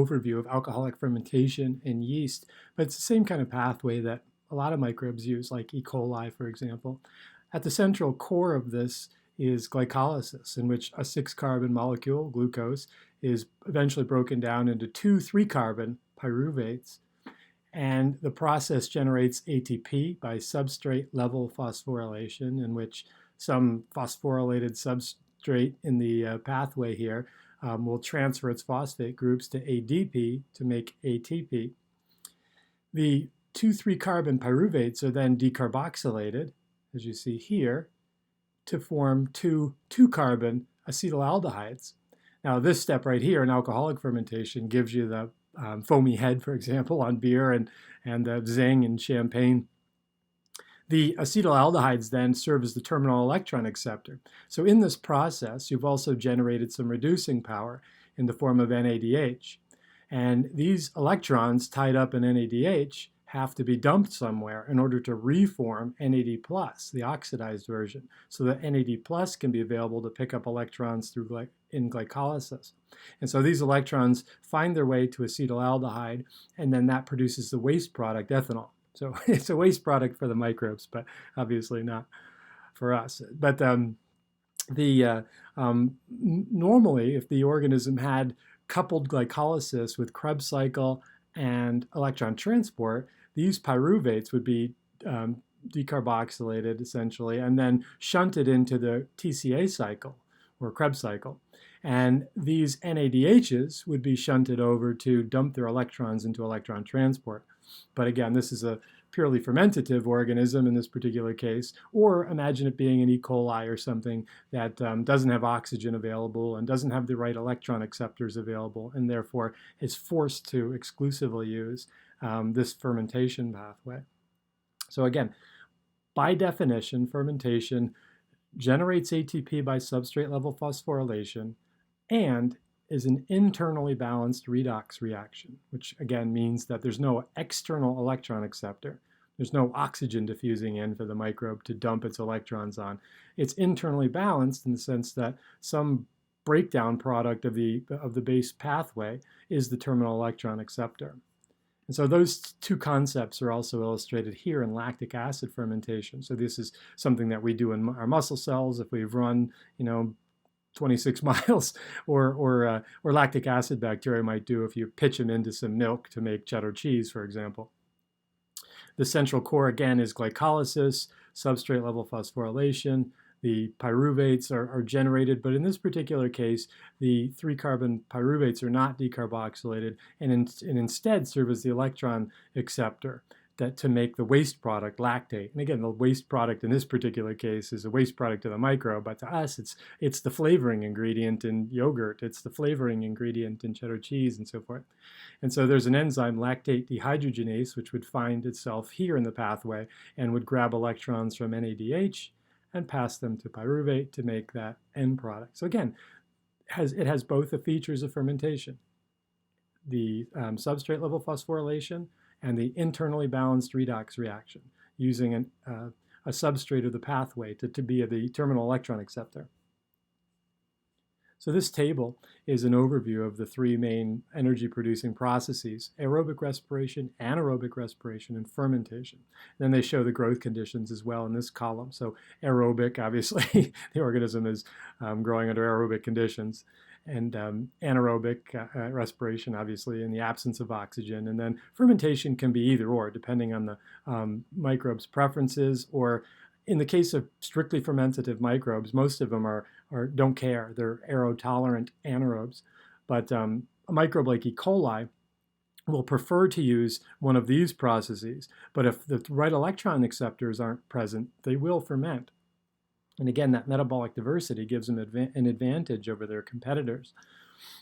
overview of alcoholic fermentation in yeast, but it's the same kind of pathway that a lot of microbes use, like E. coli, for example. At the central core of this is glycolysis, in which a 6-carbon molecule, glucose, is eventually broken down into 2 3-carbon pyruvates. And the process generates ATP by substrate level phosphorylation, in which some phosphorylated substrate in the pathway here will transfer its phosphate groups to ADP to make ATP. The 2 3-carbon pyruvates are then decarboxylated, as you see here, to form 2 2-carbon acetaldehydes. Now, this step right here in alcoholic fermentation gives you the foamy head, for example, on beer and the zing in champagne. The acetaldehydes then serve as the terminal electron acceptor. So in this process, you've also generated some reducing power in the form of NADH. And these electrons tied up in NADH have to be dumped somewhere in order to reform NAD+, the oxidized version, so that NAD+ can be available to pick up electrons in glycolysis. And so these electrons find their way to acetaldehyde, and then that produces the waste product, ethanol. So it's a waste product for the microbes, but obviously not for us. But normally, if the organism had coupled glycolysis with Krebs cycle and electron transport, these pyruvates would be decarboxylated essentially and then shunted into the TCA cycle or Krebs cycle. And these NADHs would be shunted over to dump their electrons into electron transport. But again, this is a purely fermentative organism in this particular case, or imagine it being an E. coli or something that doesn't have oxygen available and doesn't have the right electron acceptors available, and therefore is forced to exclusively use this fermentation pathway. So again, by definition, fermentation generates ATP by substrate level phosphorylation and is an internally balanced redox reaction, which again means that there's no external electron acceptor. There's no oxygen diffusing in for the microbe to dump its electrons on. It's internally balanced in the sense that some breakdown product of the base pathway is the terminal electron acceptor. And so those two concepts are also illustrated here in lactic acid fermentation. So this is something that we do in our muscle cells if we've run, 26 miles, or lactic acid bacteria might do if you pitch them into some milk to make cheddar cheese, for example. The central core, again, is glycolysis, substrate level phosphorylation. The pyruvates are generated, but in this particular case, the 3-carbon pyruvates are not decarboxylated and instead serve as the electron acceptor to make the waste product, lactate. And again, the waste product in this particular case is a waste product of the microbe, but to us, it's the flavoring ingredient in yogurt, it's the flavoring ingredient in cheddar cheese, and so forth. And so there's an enzyme, lactate dehydrogenase, which would find itself here in the pathway and would grab electrons from NADH and pass them to pyruvate to make that end product. So again, it has both the features of fermentation, the substrate level phosphorylation and the internally balanced redox reaction, using a substrate of the pathway to be the terminal electron acceptor. So this table is an overview of the 3 main energy-producing processes: aerobic respiration, anaerobic respiration, and fermentation. Then they show the growth conditions as well in this column. So aerobic, obviously, the organism is growing under aerobic conditions, and anaerobic respiration, obviously, in the absence of oxygen. And then fermentation can be either or, depending on the microbe's preferences, or in the case of strictly fermentative microbes, most of them don't care. They're aerotolerant anaerobes. But a microbe like E. coli will prefer to use one of these processes. But if the right electron acceptors aren't present, they will ferment. And again, that metabolic diversity gives them an advantage over their competitors.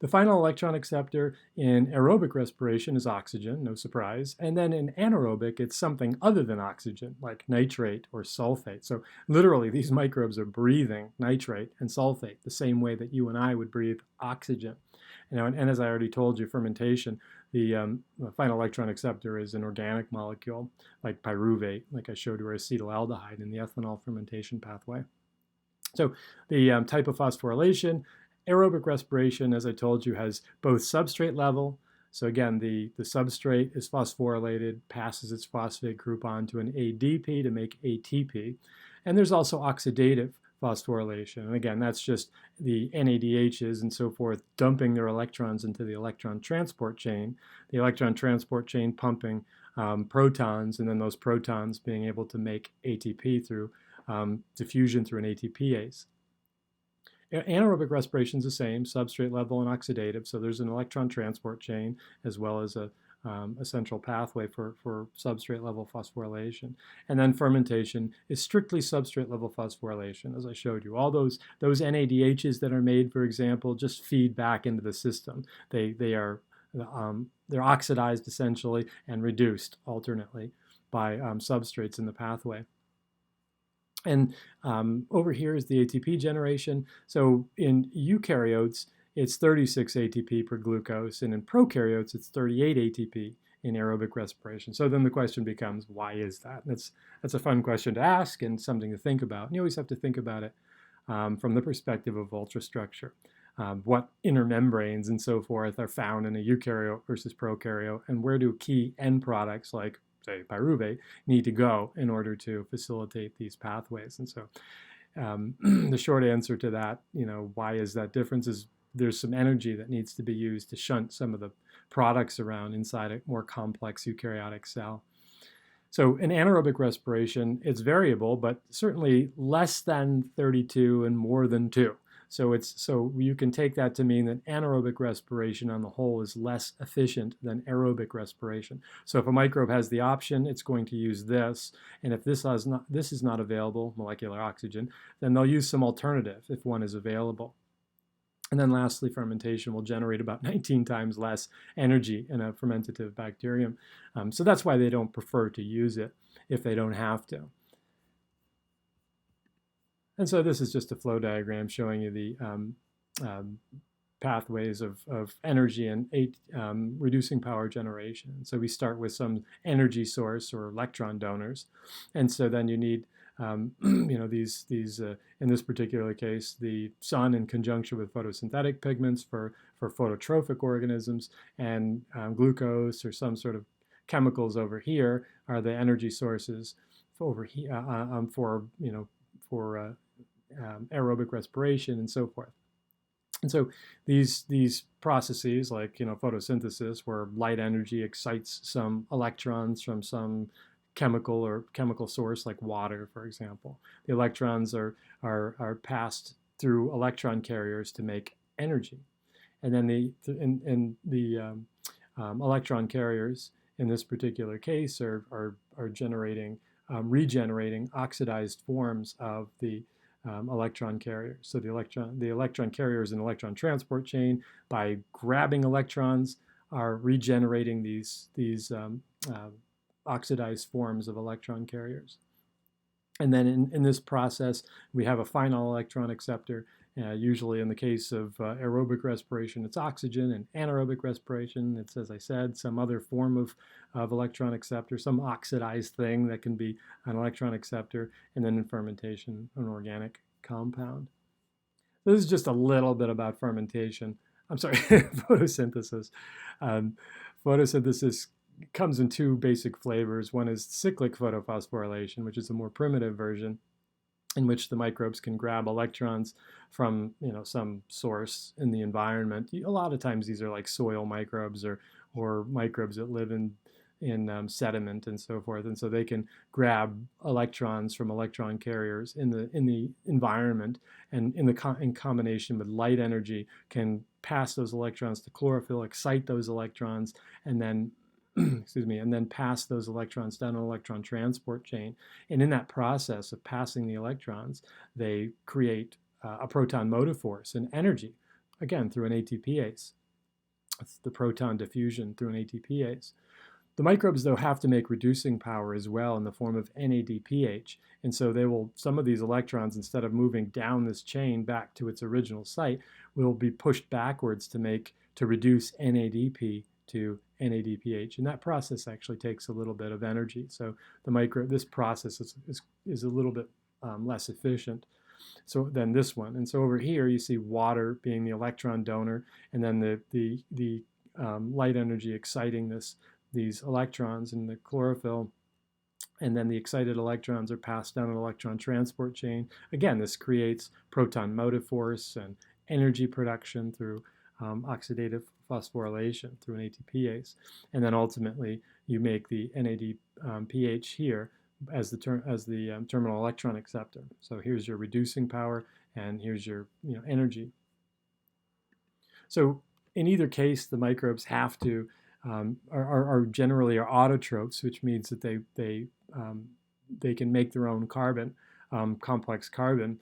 The final electron acceptor in aerobic respiration is oxygen, no surprise. And then in anaerobic, it's something other than oxygen, like nitrate or sulfate. So literally, these microbes are breathing nitrate and sulfate the same way that you and I would breathe oxygen. And as I already told you, fermentation, the final electron acceptor is an organic molecule, like pyruvate, like I showed you, or acetaldehyde in the ethanol fermentation pathway. So the type of phosphorylation, aerobic respiration, as I told you, has both substrate level So again, the substrate is phosphorylated, passes its phosphate group on to an ADP to make ATP. And there's also oxidative phosphorylation. And again, that's just the NADHs and so forth dumping their electrons into the electron transport chain, the electron transport chain pumping protons, and then those protons being able to make ATP through diffusion through an ATPase. Anaerobic respiration is the same, substrate level and oxidative. So there's an electron transport chain as well as a central pathway for substrate level phosphorylation. And then fermentation is strictly substrate level phosphorylation, as I showed you. All those NADHs that are made, for example, just feed back into the system. They're oxidized essentially and reduced alternately by substrates in the pathway. And over here is the ATP generation. So in eukaryotes, it's 36 ATP per glucose, and in prokaryotes, it's 38 ATP in aerobic respiration. So then the question becomes, why is that? And that's a fun question to ask and something to think about. And you always have to think about it from the perspective of ultrastructure. What inner membranes and so forth are found in a eukaryote versus prokaryote, and where do key end products like, say, pyruvate need to go in order to facilitate these pathways? And so the short answer to that, why is that difference, is there's some energy that needs to be used to shunt some of the products around inside a more complex eukaryotic cell. So in anaerobic respiration, it's variable, but certainly less than 32 and more than 2. So you can take that to mean that anaerobic respiration on the whole is less efficient than aerobic respiration. So if a microbe has the option, it's going to use this. And if this is not available, molecular oxygen, then they'll use some alternative if one is available. And then lastly, fermentation will generate about 19 times less energy in a fermentative bacterium. So that's why they don't prefer to use it if they don't have to. And so this is just a flow diagram showing you the pathways of energy and reducing power generation. So we start with some energy source or electron donors. And so then you need these in this particular case, the sun in conjunction with photosynthetic pigments for phototrophic organisms, and glucose or some sort of chemicals over here are the energy sources over here for aerobic respiration and so forth. And so these processes, like photosynthesis, where light energy excites some electrons from some chemical source like water, for example. The electrons are passed through electron carriers to make energy, and then the electron carriers in this particular case are regenerating oxidized forms of the electron carrier. So the electron carrier is an electron transport chain. By grabbing electrons, are regenerating these oxidized forms of electron carriers. And then in this process, we have a final electron acceptor. Usually in the case of aerobic respiration, it's oxygen, and anaerobic respiration, it's, as I said, some other form of electron acceptor, some oxidized thing that can be an electron acceptor, and then in fermentation, an organic compound. This is just a little bit about fermentation. I'm sorry, photosynthesis. Photosynthesis comes in two basic flavors. One is cyclic photophosphorylation, which is a more primitive version, in which the microbes can grab electrons from some source in the environment. A lot of times these are like soil microbes or microbes that live in sediment and so forth, and so they can grab electrons from electron carriers in the environment, and in combination with light energy can pass those electrons to chlorophyll, excite those electrons, and then and then pass those electrons down an electron transport chain. And in that process of passing the electrons, they create a proton motive force and energy, again, through an ATPase. It's the proton diffusion through an ATPase. The microbes, though, have to make reducing power as well in the form of NADPH. And so some of these electrons, instead of moving down this chain back to its original site, will be pushed backwards to reduce NADP to NADPH, and that process actually takes a little bit of energy. So this process is a little bit less efficient than this one. And so over here you see water being the electron donor, and then the light energy exciting these electrons in the chlorophyll, and then the excited electrons are passed down an electron transport chain. Again, this creates proton motive force and energy production through oxidative phosphorylation through an ATPase. And then ultimately, you make the NADPH here as the terminal electron acceptor. So here's your reducing power, and here's your energy. So in either case, the microbes have to are generally autotrophs, which means that they can make their own carbon, complex carbon,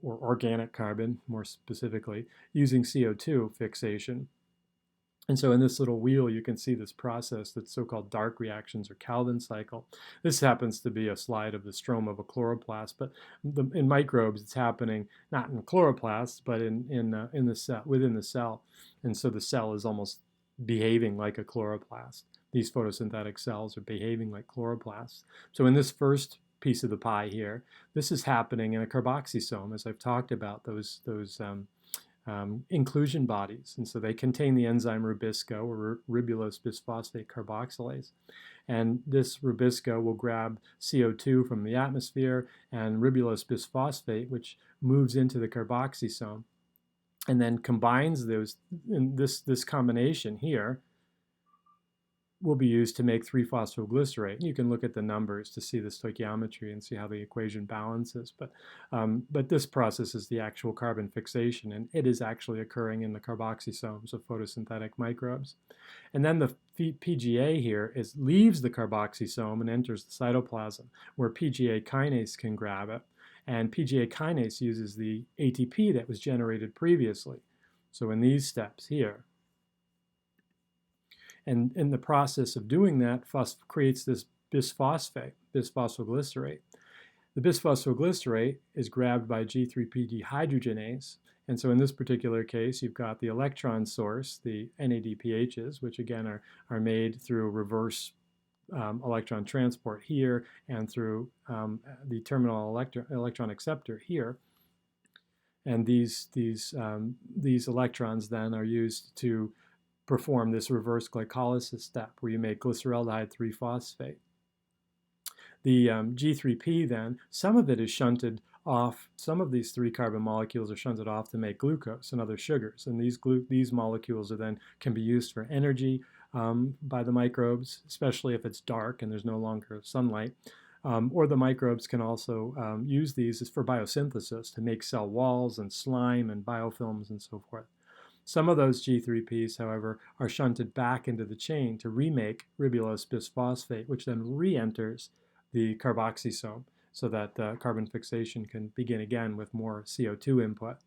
or organic carbon, more specifically, using CO2 fixation. And so in this little wheel, you can see this process that's so-called dark reactions or Calvin cycle. This happens to be a slide of the stroma of a chloroplast, but in microbes, it's happening not in chloroplasts, but in the cell, within the cell. And so the cell is almost behaving like a chloroplast. These photosynthetic cells are behaving like chloroplasts. So in this first piece of the pie here, this is happening in a carboxysome, as I've talked about, those inclusion bodies. And so they contain the enzyme rubisco, or ribulose bisphosphate carboxylase. And this rubisco will grab CO2 from the atmosphere and ribulose bisphosphate, which moves into the carboxysome, and then combines those. In this combination here will be used to make 3-phosphoglycerate. You can look at the numbers to see the stoichiometry and see how the equation balances. But this process is the actual carbon fixation, and it is actually occurring in the carboxysomes of photosynthetic microbes. And then the PGA here leaves the carboxysome and enters the cytoplasm, where PGA kinase can grab it. And PGA kinase uses the ATP that was generated previously. So in these steps here, and in the process of doing that, creates this bisphosphate, bisphosphoglycerate. The bisphosphoglycerate is grabbed by G3PD dehydrogenase. And so in this particular case, you've got the electron source, the NADPHs, which again are made through reverse electron transport here and through the terminal electron acceptor here. And these electrons then are used to perform this reverse glycolysis step where you make glyceraldehyde 3-phosphate. The G3P then, some of it is shunted off, some of these 3 carbon molecules are shunted off to make glucose and other sugars. And these molecules can be used for energy by the microbes, especially if it's dark and there's no longer sunlight. Or the microbes can also use these for biosynthesis to make cell walls and slime and biofilms and so forth. Some of those G3Ps, however, are shunted back into the chain to remake ribulose bisphosphate, which then re-enters the carboxysome so that carbon fixation can begin again with more CO2 input.